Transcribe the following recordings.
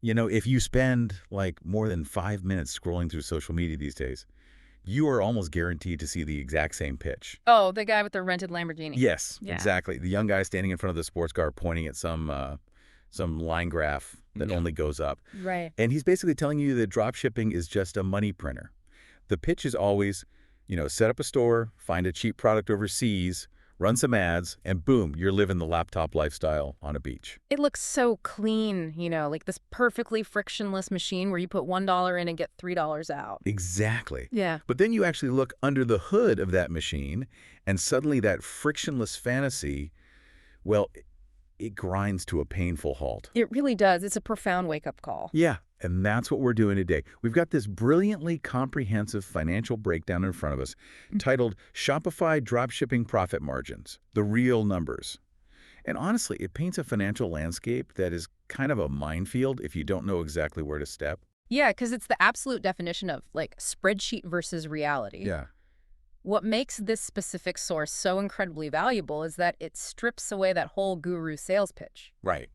If you spend like more than 5 minutes scrolling through social media these days, you are almost guaranteed to see the exact same pitch. Oh, the guy with the rented Lamborghini. Yes, Yeah. exactly. The young guy standing in front of the sports car pointing at some line graph that only goes up. Right. And he's basically telling you that drop shipping is just a money printer. The pitch is always, set up a store, find a cheap product overseas, run some ads, and boom, you're living the laptop lifestyle on a beach. It looks so clean, like this perfectly frictionless machine where you put $1 in and get $3 out. Exactly. Yeah. But then you actually look under the hood of that machine, and suddenly that frictionless fantasy, well, it grinds to a painful halt. It really does. It's a profound wake-up call. Yeah, and that's what we're doing today. We've got this brilliantly comprehensive financial breakdown in front of us titled Shopify Dropshipping Profit Margins, the Real Numbers. And honestly, it paints a financial landscape that is kind of a minefield if you don't know exactly where to step. Yeah, because it's the absolute definition of, spreadsheet versus reality. Yeah. What makes this specific source so incredibly valuable is that it strips away that whole guru sales pitch. Right.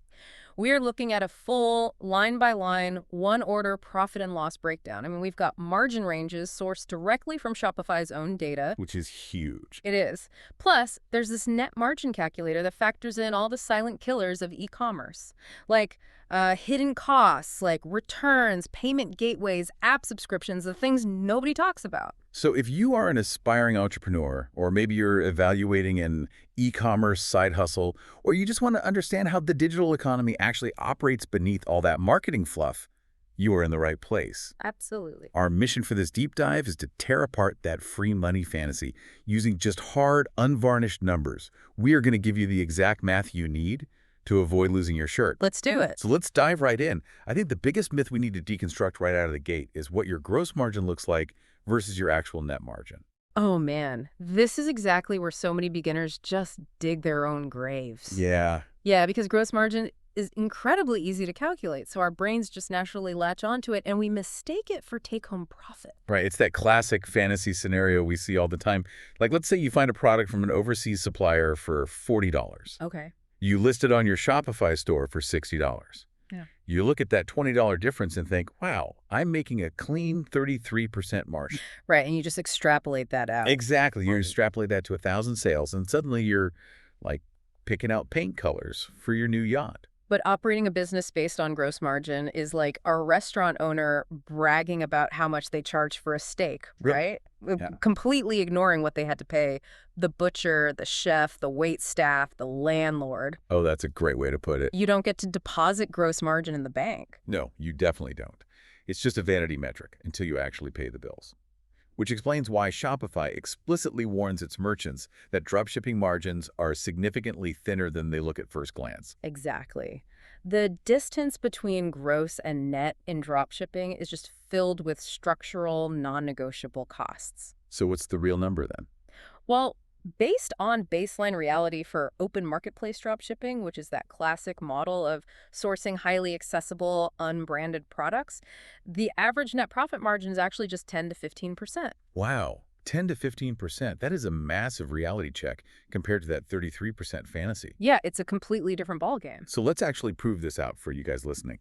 We are looking at a full, line-by-line, one-order profit and loss breakdown. I mean, we've got margin ranges sourced directly from Shopify's own data. Which is huge. It is. Plus, there's this net margin calculator that factors in all the silent killers of e-commerce, like hidden costs, like returns, payment gateways, app subscriptions, the things nobody talks about. So if you are an aspiring entrepreneur, or maybe you're evaluating an e-commerce side hustle, or you just want to understand how the digital economy actually operates beneath all that marketing fluff, you are in the right place. Absolutely. Our mission for this deep dive is to tear apart that free money fantasy using just hard, unvarnished numbers. We are going to give you the exact math you need to avoid losing your shirt. Let's do it. So let's dive right in. I think the biggest myth we need to deconstruct right out of the gate is what your gross margin looks like versus your actual net margin. Oh, man. This is exactly where so many beginners just dig their own graves. Yeah. Yeah, because gross margin is incredibly easy to calculate, so our brains just naturally latch onto it, and we mistake it for take-home profit. Right. It's that classic fantasy scenario we see all the time. Like, let's say you find a product from an overseas supplier for $40. Okay. You list it on your Shopify store for $60. Yeah. You look at that $20 difference and think, wow, I'm making a clean 33% margin. Right, and you just extrapolate that out. Exactly. You extrapolate that to 1,000 sales, and suddenly you're like picking out paint colors for your new yacht. But operating a business based on gross margin is like a restaurant owner bragging about how much they charge for a steak, right? Yeah. Completely ignoring what they had to pay the butcher, the chef, the wait staff, the landlord. Oh, that's a great way to put it. You don't get to deposit gross margin in the bank. No, you definitely don't. It's just a vanity metric until you actually pay the bills. Which explains why Shopify explicitly warns its merchants that dropshipping margins are significantly thinner than they look at first glance. Exactly. The distance between gross and net in dropshipping is just filled with structural, non-negotiable costs. So what's the real number then? Well, based on baseline reality for open marketplace dropshipping, which is that classic model of sourcing highly accessible, unbranded products, the average net profit margin is actually just 10 to 15%. Wow, 10 to 15%. That is a massive reality check compared to that 33% fantasy. Yeah, it's a completely different ballgame. So let's actually prove this out for you guys listening.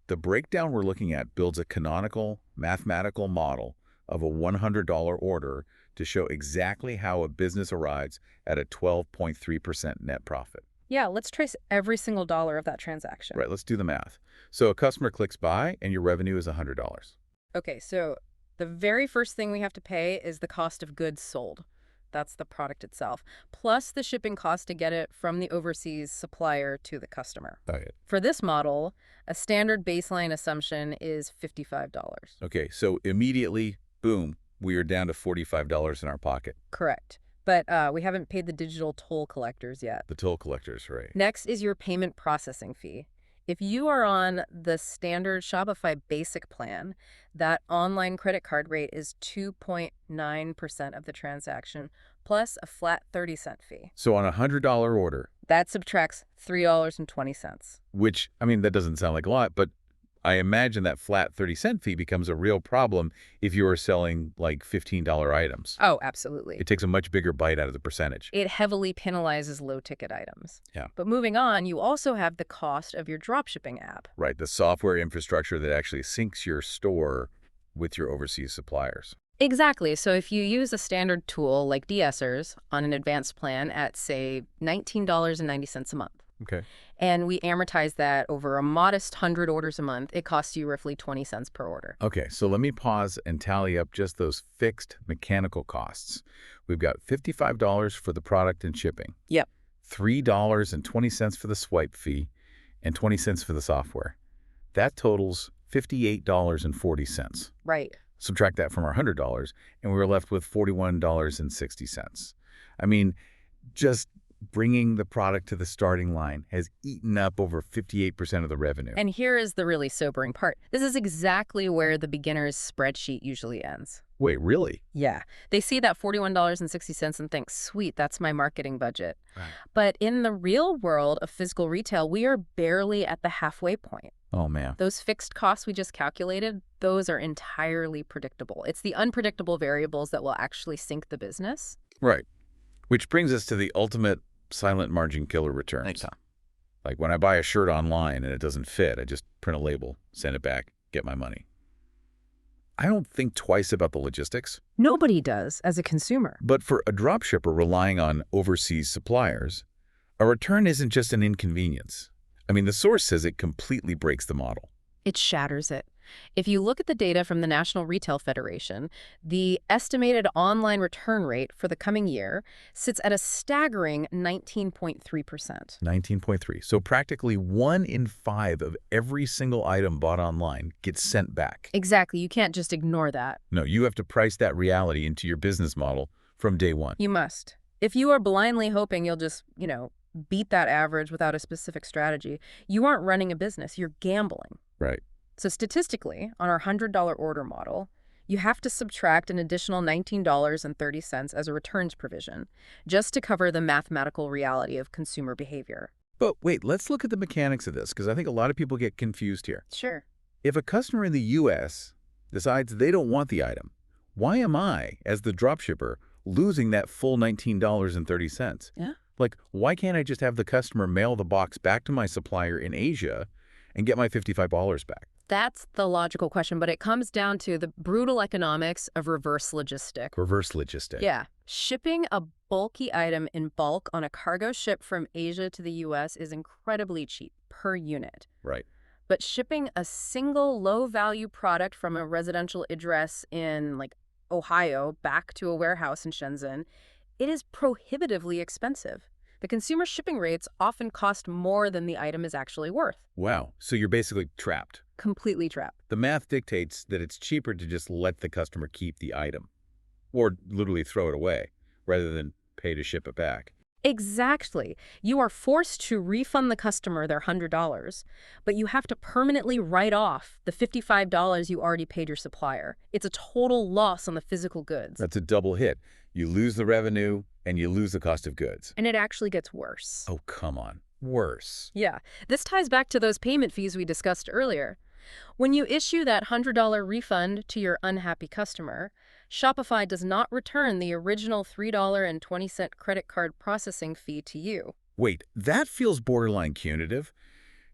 The breakdown we're looking at builds a canonical mathematical model of a $100 order to show exactly how a business arrives at a 12.3% net profit. Yeah, let's trace every single dollar of that transaction. Right, let's do the math. So a customer clicks buy and your revenue is $100. Okay, so the very first thing we have to pay is the cost of goods sold. That's the product itself, plus the shipping cost to get it from the overseas supplier to the customer. Okay. For this model, a standard baseline assumption is $55. Okay, so immediately, boom, we are down to $45 in our pocket. Correct. But we haven't paid the digital toll collectors yet. The toll collectors, right? Next is your payment processing fee. If you are on the standard Shopify basic plan, that online credit card rate is 2.9% of the transaction, plus a flat 30-cent fee. So on a $100 order, that subtracts $3.20. which, I mean, that doesn't sound like a lot, but I imagine that flat 30-cent fee becomes a real problem if you are selling like $15 items. Oh, absolutely. It takes a much bigger bite out of the percentage. It heavily penalizes low-ticket items. Yeah. But moving on, you also have the cost of your dropshipping app. Right, the software infrastructure that actually syncs your store with your overseas suppliers. Exactly. So if you use a standard tool like de-essers on an advanced plan at, say, $19.90 a month, Okay. and we amortize that over a modest 100 orders a month, it costs you roughly 20 cents per order. Okay, so let me pause and tally up just those fixed mechanical costs. We've got $55 for the product and shipping. Yep. $3.20 for the swipe fee, and 20 cents for the software. That totals $58.40. Right. Subtract that from our $100, and we were left with $41.60. I mean, just bringing the product to the starting line has eaten up over 58% of the revenue. And here is the really sobering part. This is exactly where the beginner's spreadsheet usually ends. Wait, really? Yeah. They see that $41.60 and think, sweet, that's my marketing budget. Right. But in the real world of physical retail, we are barely at the halfway point. Oh, man. Those fixed costs we just calculated, those are entirely predictable. It's the unpredictable variables that will actually sink the business. Right. Which brings us to the ultimate silent margin killer returns. Thanks, Tom. Like when I buy a shirt online and it doesn't fit, I just print a label, send it back, get my money. I don't think twice about the logistics. Nobody does as a consumer. But for a dropshipper relying on overseas suppliers, a return isn't just an inconvenience. I mean, the source says it completely breaks the model. It shatters it. If you look at the data from the National Retail Federation, the estimated online return rate for the coming year sits at a staggering 19.3%. 19.3. So practically 1 in 5 of every single item bought online gets sent back. Exactly. You can't just ignore that. No, you have to price that reality into your business model from day one. You must. If you are blindly hoping you'll just, beat that average without a specific strategy, you aren't running a business. You're gambling. Right. So statistically, on our $100 order model, you have to subtract an additional $19.30 as a returns provision, just to cover the mathematical reality of consumer behavior. But wait, let's look at the mechanics of this, because I think a lot of people get confused here. Sure. If a customer in the U.S. decides they don't want the item, why am I, as the dropshipper, losing that full $19.30? Yeah. Like, why can't I just have the customer mail the box back to my supplier in Asia and get my $55 back? That's the logical question, but it comes down to the brutal economics of reverse logistic. Reverse logistic. Yeah. Shipping a bulky item in bulk on a cargo ship from Asia to the U.S. is incredibly cheap per unit. Right. But shipping a single low-value product from a residential address in, Ohio back to a warehouse in Shenzhen, it is prohibitively expensive. The consumer shipping rates often cost more than the item is actually worth. Wow. So you're basically trapped. Completely trapped. The math dictates that it's cheaper to just let the customer keep the item, or literally throw it away, rather than pay to ship it back. Exactly. You are forced to refund the customer their $100, but you have to permanently write off the $55 you already paid your supplier. It's a total loss on the physical goods. That's a double hit. You lose the revenue, and you lose the cost of goods. And it actually gets worse. Oh, come on. Worse. Yeah. This ties back to those payment fees we discussed earlier. When you issue that $100 refund to your unhappy customer, Shopify does not return the original $3.20 credit card processing fee to you. Wait, that feels borderline punitive.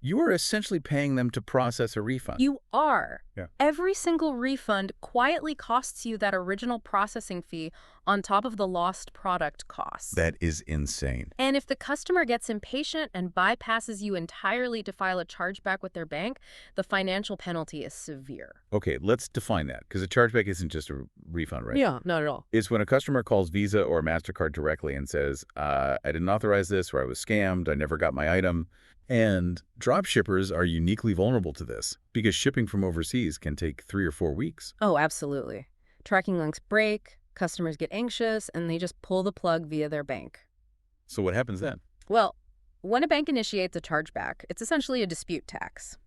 You are essentially paying them to process a refund. You are. Yeah. Every single refund quietly costs you that original processing fee on top of the lost product costs. That is insane. And if the customer gets impatient and bypasses you entirely to file a chargeback with their bank, the financial penalty is severe. Okay, let's define that, because a chargeback isn't just a refund, right? Yeah, not at all. It's when a customer calls Visa or MasterCard directly and says, I didn't authorize this, or I was scammed, I never got my item. And dropshippers are uniquely vulnerable to this, because shipping from overseas can take 3 or 4 weeks. Oh, absolutely. Tracking links break, customers get anxious, and they just pull the plug via their bank. So what happens then? Well, when a bank initiates a chargeback, it's essentially a dispute tax.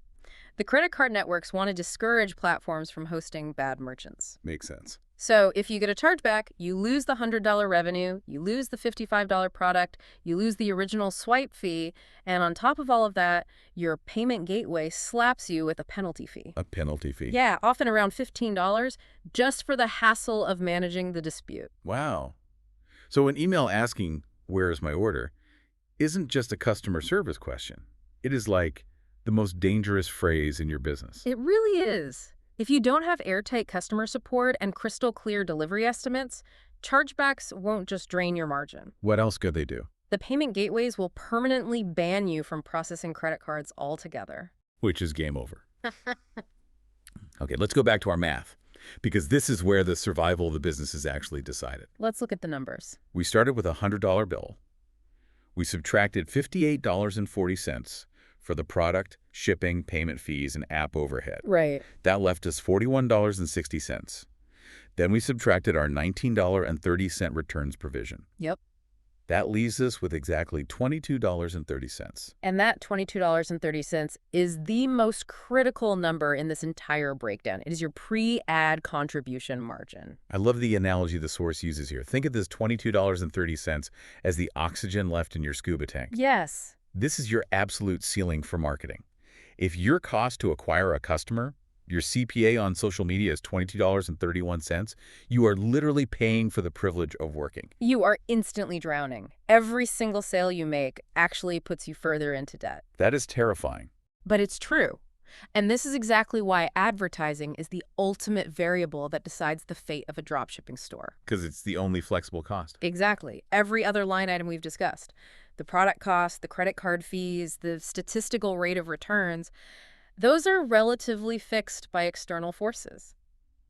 The credit card networks want to discourage platforms from hosting bad merchants. Makes sense. So if you get a chargeback, you lose the $100 revenue, you lose the $55 product, you lose the original swipe fee, and on top of all of that, your payment gateway slaps you with a penalty fee. A penalty fee. Yeah, often around $15, just for the hassle of managing the dispute. Wow. So an email asking, "Where's my order?" isn't just a customer service question. It is like the most dangerous phrase in your business. It really is. If you don't have airtight customer support and crystal clear delivery estimates, chargebacks won't just drain your margin. What else could they do? The payment gateways will permanently ban you from processing credit cards altogether. Which is game over. Okay, let's go back to our math, because this is where the survival of the business is actually decided. Let's look at the numbers. We started with a $100 bill. We subtracted $58.40 for the product, shipping, payment fees, and app overhead. Right. That left us $41.60. Then we subtracted our $19.30 returns provision. Yep. That leaves us with exactly $22.30. And that $22.30 is the most critical number in this entire breakdown. It is your pre-ad contribution margin. I love the analogy the source uses here. Think of this $22.30 as the oxygen left in your scuba tank. Yes. This is your absolute ceiling for marketing. If your cost to acquire a customer, your CPA on social media is $22.31, you are literally paying for the privilege of working. You are instantly drowning. Every single sale you make actually puts you further into debt. That is terrifying. But it's true. And this is exactly why advertising is the ultimate variable that decides the fate of a dropshipping store. Because it's the only flexible cost. Exactly. Every other line item we've discussed, the product cost, the credit card fees, the statistical rate of returns, those are relatively fixed by external forces.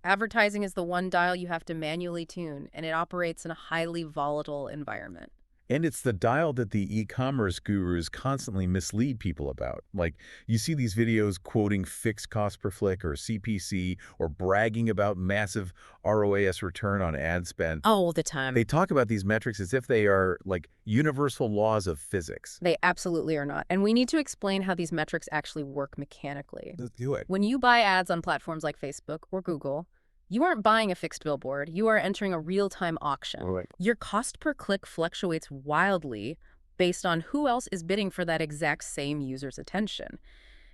Advertising is the one dial you have to manually tune, and it operates in a highly volatile environment. And it's the dial that the e-commerce gurus constantly mislead people about. Like, you see these videos quoting fixed cost per click or CPC or bragging about massive ROAS return on ad spend. All the time. They talk about these metrics as if they are like universal laws of physics. They absolutely are not. And we need to explain how these metrics actually work mechanically. Let's do it. When you buy ads on platforms like Facebook or Google, you aren't buying a fixed billboard. You are entering a real-time auction. Right. Your cost per click fluctuates wildly based on who else is bidding for that exact same user's attention.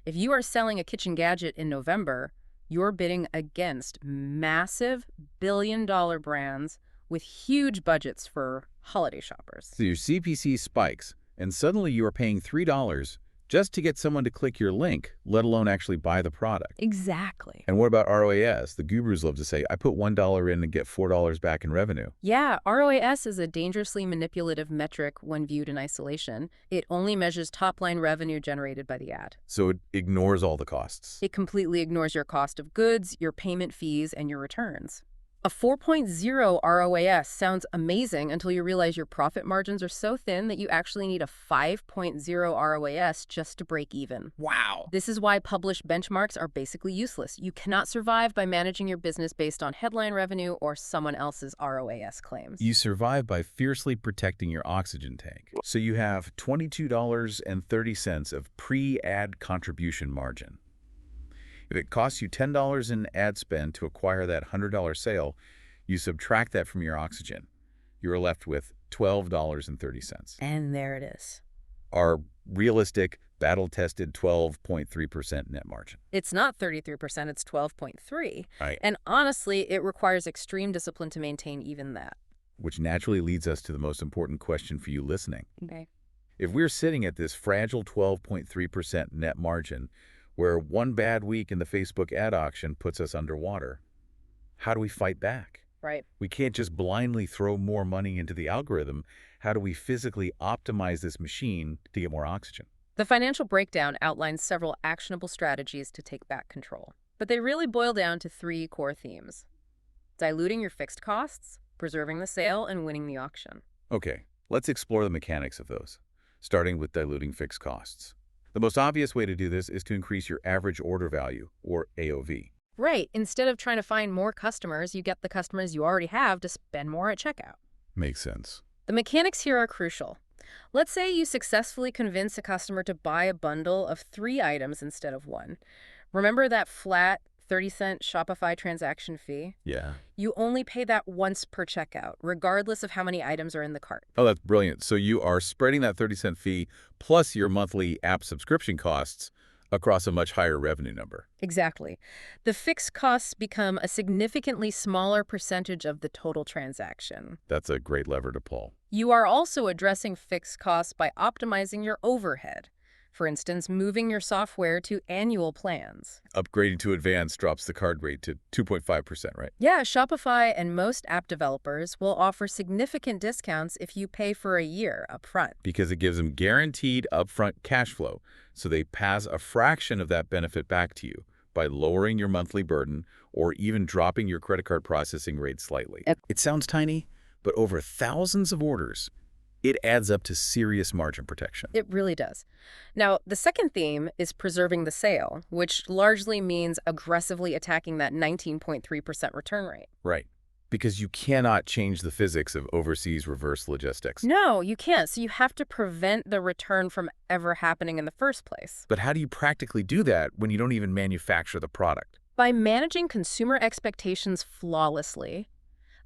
If you are selling a kitchen gadget in November, you're bidding against massive billion-dollar brands with huge budgets for holiday shoppers. So your CPC spikes, and suddenly you are paying $3 just to get someone to click your link, let alone actually buy the product. Exactly. And what about ROAS? The gurus love to say, I put $1 in and get $4 back in revenue. Yeah, ROAS is a dangerously manipulative metric when viewed in isolation. It only measures top-line revenue generated by the ad. So it ignores all the costs. It completely ignores your cost of goods, your payment fees, and your returns. A 4.0 ROAS sounds amazing until you realize your profit margins are so thin that you actually need a 5.0 ROAS just to break even. Wow. This is why published benchmarks are basically useless. You cannot survive by managing your business based on headline revenue or someone else's ROAS claims. You survive by fiercely protecting your oxygen tank. So you have $22.30 of pre-ad contribution margin. If it costs you $10 in ad spend to acquire that $100 sale, you subtract that from your oxygen. You're left with $12.30. And there it is. Our realistic, battle-tested 12.3% net margin. It's not 33%, it's 12.3%. Right. And honestly, it requires extreme discipline to maintain even that. Which naturally leads us to the most important question for you listening. Okay. If we're sitting at this fragile 12.3% net margin, where one bad week in the Facebook ad auction puts us underwater, how do we fight back? Right. We can't just blindly throw more money into the algorithm. How do we physically optimize this machine to get more oxygen? The financial breakdown outlines several actionable strategies to take back control, but they really boil down to three core themes: diluting your fixed costs, preserving the sale, and winning the auction. Okay, let's explore the mechanics of those, starting with diluting fixed costs. The most obvious way to do this is to increase your average order value, or AOV. Right. Instead of trying to find more customers, you get the customers you already have to spend more at checkout. Makes sense. The mechanics here are crucial. Let's say you successfully convince a customer to buy a bundle of 3 items instead of 1. Remember that flat 30-cent Shopify transaction fee, Yeah. you only pay that once per checkout, regardless of how many items are in the cart. Oh, that's brilliant. So you are spreading that 30-cent fee plus your monthly app subscription costs across a much higher revenue number. Exactly. The fixed costs become a significantly smaller percentage of the total transaction. That's a great lever to pull. You are also addressing fixed costs by optimizing your overhead. For instance, moving your software to annual plans. Upgrading to advanced drops the card rate to 2.5%, right? Yeah, Shopify and most app developers will offer significant discounts if you pay for a year upfront. Because it gives them guaranteed upfront cash flow, so they pass a fraction of that benefit back to you by lowering your monthly burden or even dropping your credit card processing rate slightly. It sounds tiny, but over thousands of orders, it adds up to serious margin protection. It really does. Now, the second theme is preserving the sale, which largely means aggressively attacking that 19.3% return rate. Right. Because you cannot change the physics of overseas reverse logistics. No, you can't. So you have to prevent the return from ever happening in the first place. But how do you practically do that when you don't even manufacture the product? By managing consumer expectations flawlessly.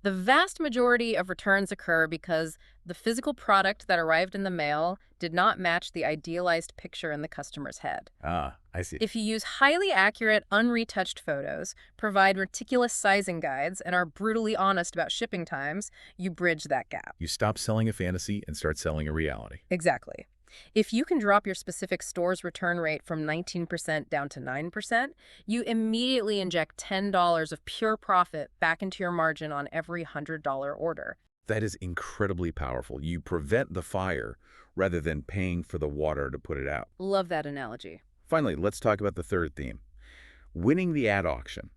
The vast majority of returns occur because the physical product that arrived in the mail did not match the idealized picture in the customer's head. Ah, I see. If you use highly accurate, unretouched photos, provide meticulous sizing guides, and are brutally honest about shipping times, you bridge that gap. You stop selling a fantasy and start selling a reality. Exactly. If you can drop your specific store's return rate from 19% down to 9%, you immediately inject $10 of pure profit back into your margin on every $100 order. That is incredibly powerful. You prevent the fire rather than paying for the water to put it out. Love that analogy. Finally, let's talk about the third theme, winning the ad auction.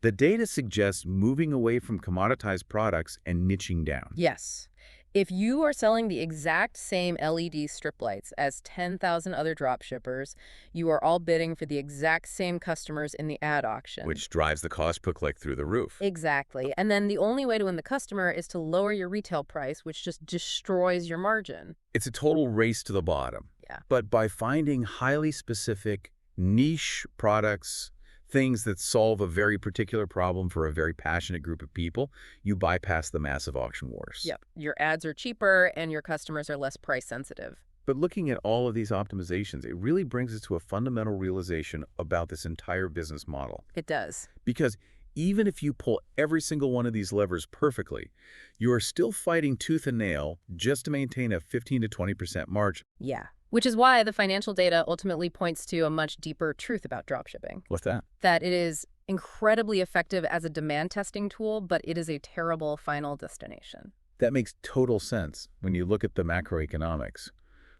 The data suggests moving away from commoditized products and niching down. Yes. If you are selling the exact same LED strip lights as 10,000 other dropshippers, you are all bidding for the exact same customers in the ad auction. Which drives the cost per click through the roof. Exactly. And then the only way to win the customer is to lower your retail price, which just destroys your margin. It's a total race to the bottom. Yeah. But by finding highly specific niche products, things that solve a very particular problem for a very passionate group of people, you bypass the massive auction wars. Yep. Your ads are cheaper and your customers are less price sensitive. But looking at all of these optimizations, it really brings us to a fundamental realization about this entire business model. It does. Because even if you pull every single one of these levers perfectly, you are still fighting tooth and nail just to maintain a 15 to 20% margin. Yeah. Which is why the financial data ultimately points to a much deeper truth about dropshipping. What's that? That it is incredibly effective as a demand testing tool, but it is a terrible final destination. That makes total sense when you look at the macroeconomics.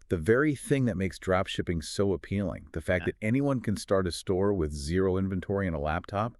The very thing that makes dropshipping so appealing, the fact that anyone can start a store with zero inventory and a laptop,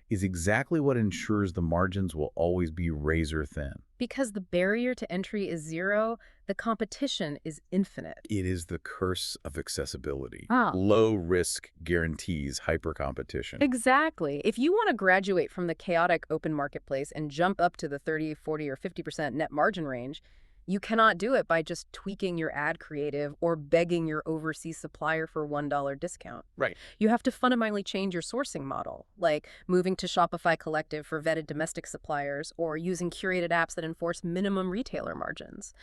is exactly what ensures the margins will always be razor thin. Because the barrier to entry is zero, the competition is infinite. It is the curse of accessibility. Ah. Low risk guarantees hyper competition. Exactly. If you want to graduate from the chaotic open marketplace and jump up to the 30, 40, or 50% net margin range, you cannot do it by just tweaking your ad creative or begging your overseas supplier for $1 discount. Right. You have to fundamentally change your sourcing model, like moving to Shopify Collective for vetted domestic suppliers or using curated apps that enforce minimum retailer margins.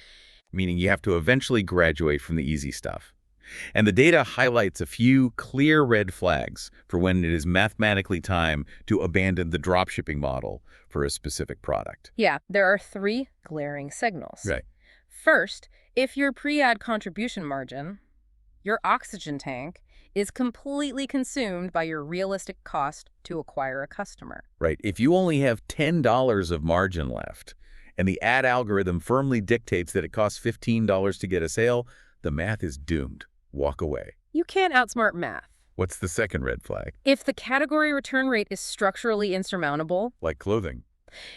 Meaning you have to eventually graduate from the easy stuff. And the data highlights a few clear red flags for when it is mathematically time to abandon the dropshipping model for a specific product. Yeah, there are 3 glaring signals. Right. First, if your pre-ad contribution margin, your oxygen tank, is completely consumed by your realistic cost to acquire a customer. Right. If you only have $10 of margin left and the ad algorithm firmly dictates that it costs $15 to get a sale, the math is doomed. Walk away. You can't outsmart math. What's the second red flag? If the category return rate is structurally insurmountable, Like clothing.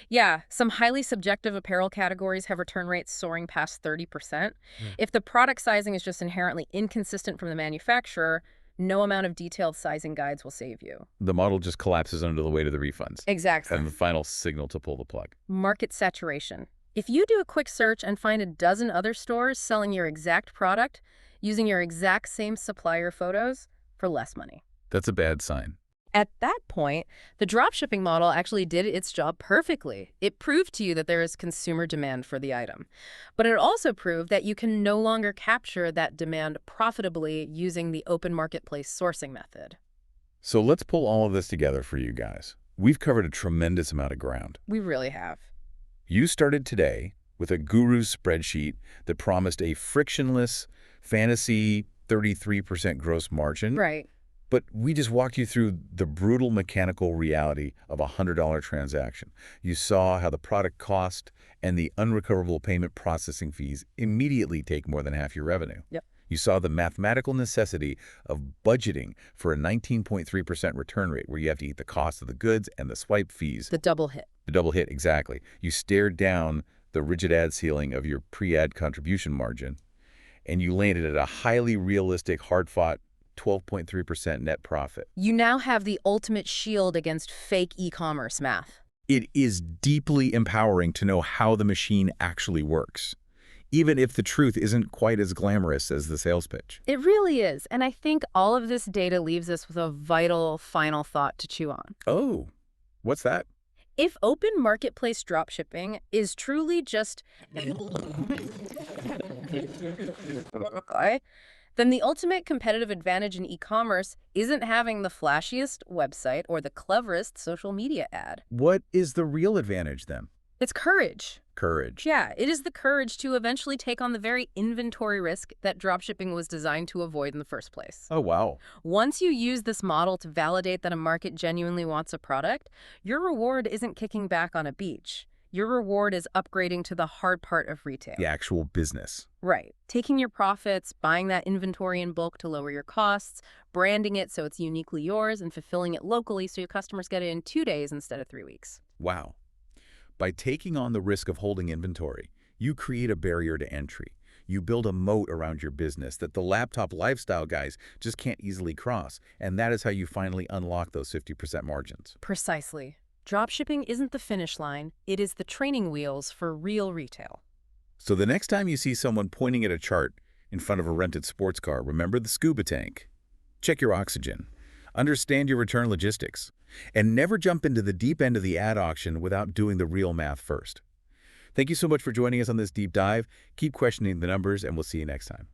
yeah, some highly subjective apparel categories have return rates soaring past 30%. If the product sizing is just inherently inconsistent from the manufacturer, no amount of detailed sizing guides will save you. The model just collapses under the weight of the refunds. Exactly. And the final signal to pull the plug. Market saturation. If you do a quick search and find a dozen other stores selling your exact product using your exact same supplier photos for less money. That's a bad sign. At that point, the dropshipping model actually did its job perfectly. It proved to you that there is consumer demand for the item. But it also proved that you can no longer capture that demand profitably using the open marketplace sourcing method. So let's pull all of this together for you guys. We've covered a tremendous amount of ground. We really have. You started today with a guru's spreadsheet that promised a frictionless, fantasy 33% gross margin. Right. But we just walked you through the brutal mechanical reality of a $100 transaction. You saw how the product cost and the unrecoverable payment processing fees immediately take more than half your revenue. Yep. You saw the mathematical necessity of budgeting for a 19.3% return rate where you have to eat the cost of the goods and the swipe fees. The double hit. The double hit, exactly. You stared down the rigid ad ceiling of your pre-ad contribution margin, and you landed at a highly realistic, hard-fought 12.3% net profit. You now have the ultimate shield against fake e-commerce math. It is deeply empowering to know how the machine actually works, even if the truth isn't quite as glamorous as the sales pitch. It really is. And I think all of this data leaves us with a vital final thought to chew on. Oh, what's that? If open marketplace dropshipping is truly just then the ultimate competitive advantage in e-commerce isn't having the flashiest website or the cleverest social media ad. What is the real advantage then? It's courage. Courage. Yeah, it is the courage to eventually take on the very inventory risk that dropshipping was designed to avoid in the first place. Oh, wow. Once you use this model to validate that a market genuinely wants a product, your reward isn't kicking back on a beach. Your reward is upgrading to the hard part of retail. The actual business. Right. Taking your profits, buying that inventory in bulk to lower your costs, branding it so it's uniquely yours, and fulfilling it locally so your customers get it in 2 days instead of 3 weeks. Wow. By taking on the risk of holding inventory, you create a barrier to entry. You build a moat around your business that the laptop lifestyle guys just can't easily cross. And that is how you finally unlock those 50% margins. Precisely. Dropshipping isn't the finish line. It is the training wheels for real retail. So the next time you see someone pointing at a chart in front of a rented sports car, remember the scuba tank. Check your oxygen. Understand your return logistics. And never jump into the deep end of the ad auction without doing the real math first. Thank you so much for joining us on this deep dive. Keep questioning the numbers, and we'll see you next time.